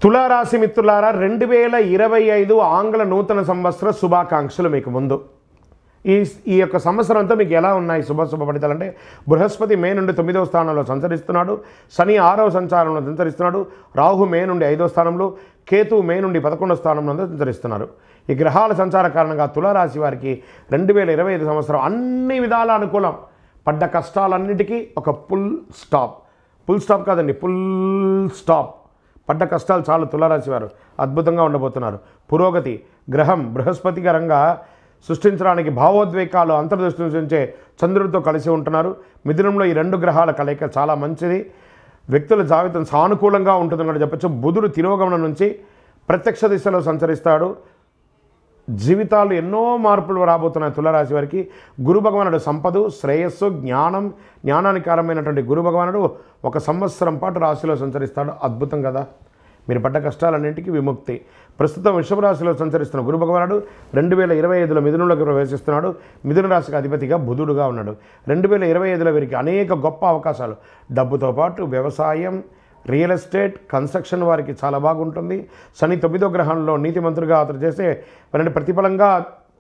తులారాశి మిత్రులారా 2025 ఆంగ్ల నూతన సంవత్సర శుభాకాంక్షలు మీకు ముందు. ఈ యొక్క సంవత్సరం అంతా మీకు ఎలా ఉన్నాయి శుభ ఫలితాలు అంటే, బృహస్పతి మే నుండి 9వ స్థానంలో సంచరిస్తున్నాడు, శని 6వ సంచారంలో సంచరిస్తున్నాడు, రాహు మే నుండి 5వ స్థానంలో, కేతు మే నుండి 11వ స్థానంలో సంచరిస్తున్నారు. ఈ గ్రహాల సంచార కారణంగా తులారాశి వారికి 2025 సంవత్సరం అన్ని విధాల అనుకూలం. పడ్డ కష్టాలన్నిటికీ ఒక ఫుల్ స్టాప్ కాదండి, ఫుల్ స్టాప్. పడ్డ కష్టాలు చాలు. తులారాశి వారు అద్భుతంగా ఉండబోతున్నారు. పురోగతి గ్రహం బృహస్పతి గరంగా సృష్టించడానికి భావోద్వేగాలు అంతర్దృష్టి నుంచే చంద్రుడితో కలిసి ఉంటున్నారు. మిథునంలో ఈ రెండు గ్రహాల కలయిక చాలా మంచిది. వ్యక్తుల జాబితం సానుకూలంగా ఉంటుందని కూడా చెప్పచ్చు. బుధుడు తిరోగమనం నుంచి ప్రత్యక్ష దిశలో సంచరిస్తాడు. జీవితాలు ఎన్నో మార్పులు రాబోతున్నాయి తులారాశి వారికి. గురు భగవానుడు సంపద, శ్రేయస్సు, జ్ఞానానికి కారమైనటువంటి గురు భగవానుడు ఒక సంవత్సరం పాటు రాశిలో సంచరిస్తాడు. అద్భుతం కదా. మీరు పడ్డ కష్టాలన్నింటికీ విముక్తి. ప్రస్తుతం వృషభ రాశిలో సంచరిస్తున్న గురు భగవానుడు 2025లో మిథునంలోకి ప్రవేశిస్తున్నాడు. మిథున రాశికి అధిపతిగా బుధుడుగా ఉన్నాడు. 2025లో వీరికి అనేక గొప్ప అవకాశాలు, డబ్బుతో పాటు వ్యవసాయం, రియల్ ఎస్టేట్, కన్స్ట్రక్షన్ వారికి చాలా బాగుంటుంది. శని 9వ గ్రహంలో నీతిమంతుడిగా అతను చేసే ప్రతిఫలంగా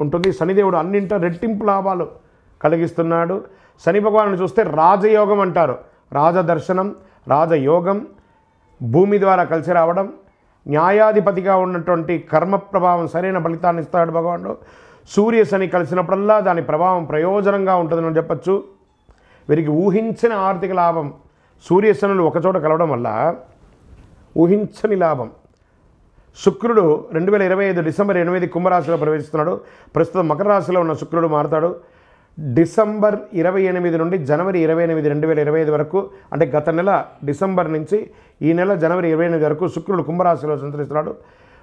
ఉంటుంది. శనిదేవుడు అన్నింట రెట్టింపు లాభాలు కలిగిస్తున్నాడు. శని భగవాను చూస్తే రాజయోగం అంటారు. రాజదర్శనం, రాజయోగం, భూమి ద్వారా కలిసి రావడం, న్యాయాధిపతిగా ఉన్నటువంటి కర్మ ప్రభావం సరైన ఫలితాన్ని ఇస్తాడు భగవానుడు. సూర్య శని కలిసినప్పుడల్లా దాని ప్రభావం ప్రయోజనంగా ఉంటుందని చెప్పచ్చు. వీరికి ఊహించిన ఆర్థిక లాభం. సూర్యశనులు ఒకచోట కలవడం వల్ల ఊహించని లాభం. శుక్రుడు 2025 డిసెంబర్ 8 కుంభరాశిలో ప్రవేశిస్తున్నాడు. ప్రస్తుతం మకర రాశిలో ఉన్న శుక్రుడు మారుతాడు. డిసెంబర్ 28 నుండి జనవరి 28, 2025 వరకు, అంటే గత నెల డిసెంబర్ నుంచి ఈ నెల జనవరి 28 వరకు శుక్రుడు కుంభరాశిలో సంచరిస్తున్నాడు.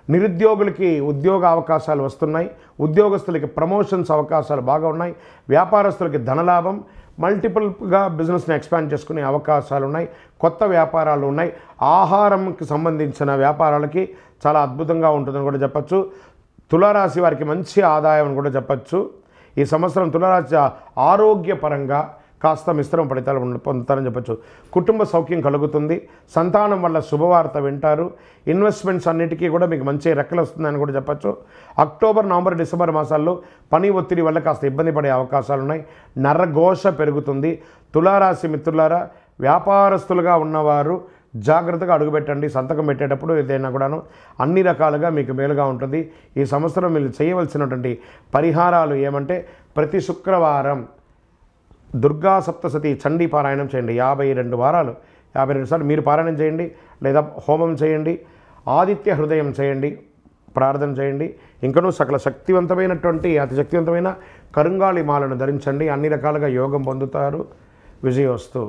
నిరుద్యోగులకి ఉద్యోగ అవకాశాలు వస్తున్నాయి. ఉద్యోగస్తులకి ప్రమోషన్స్ అవకాశాలు బాగా ఉన్నాయి. వ్యాపారస్తులకి ధనలాభం, మల్టిపుల్గా బిజినెస్ని ఎక్స్పాండ్ చేసుకునే అవకాశాలు ఉన్నాయి. కొత్త వ్యాపారాలు ఉన్నాయి. ఆహారంకి సంబంధించిన వ్యాపారాలకి చాలా అద్భుతంగా ఉంటుందని కూడా చెప్పచ్చు. తులారాశి వారికి మంచి ఆదాయం అని కూడా చెప్పచ్చు. ఈ సంవత్సరం తులారాశి ఆరోగ్యపరంగా కాస్త మిశ్రమ ఫలితాలు పొందుతారని చెప్పచ్చు. కుటుంబ సౌఖ్యం కలుగుతుంది. సంతానం వల్ల శుభవార్త వింటారు. ఇన్వెస్ట్మెంట్స్ అన్నిటికీ కూడా మీకు మంచి రెక్కలు వస్తుందని కూడా చెప్పచ్చు. అక్టోబర్, నవంబర్, డిసెంబర్ మాసాల్లో పని ఒత్తిడి వల్ల కాస్త ఇబ్బంది పడే అవకాశాలు ఉన్నాయి. నరఘోష పెరుగుతుంది. తులారాశి మిత్రులారా, వ్యాపారస్తులుగా ఉన్నవారు జాగ్రత్తగా అడుగుపెట్టండి. సంతకం పెట్టేటప్పుడు ఏదైనా కూడాను అన్ని రకాలుగా మీకు మేలుగా ఉంటుంది. ఈ సంవత్సరం మీరు చేయవలసినటువంటి పరిహారాలు ఏమంటే, ప్రతి శుక్రవారం దుర్గా సప్తశతి చండీ పారాయణం చేయండి. 52 వారాలు 52 సార్లు మీరు పారాయణం చేయండి, లేదా హోమం చేయండి, ఆదిత్య హృదయం చేయండి, ప్రార్థన చేయండి. ఇంకనూ సకల శక్తివంతమైనటువంటి అతి శక్తివంతమైన కరుంగాళి మాలను ధరించండి. అన్ని రకాలుగా యోగం పొందుతారు. విజయోస్తు.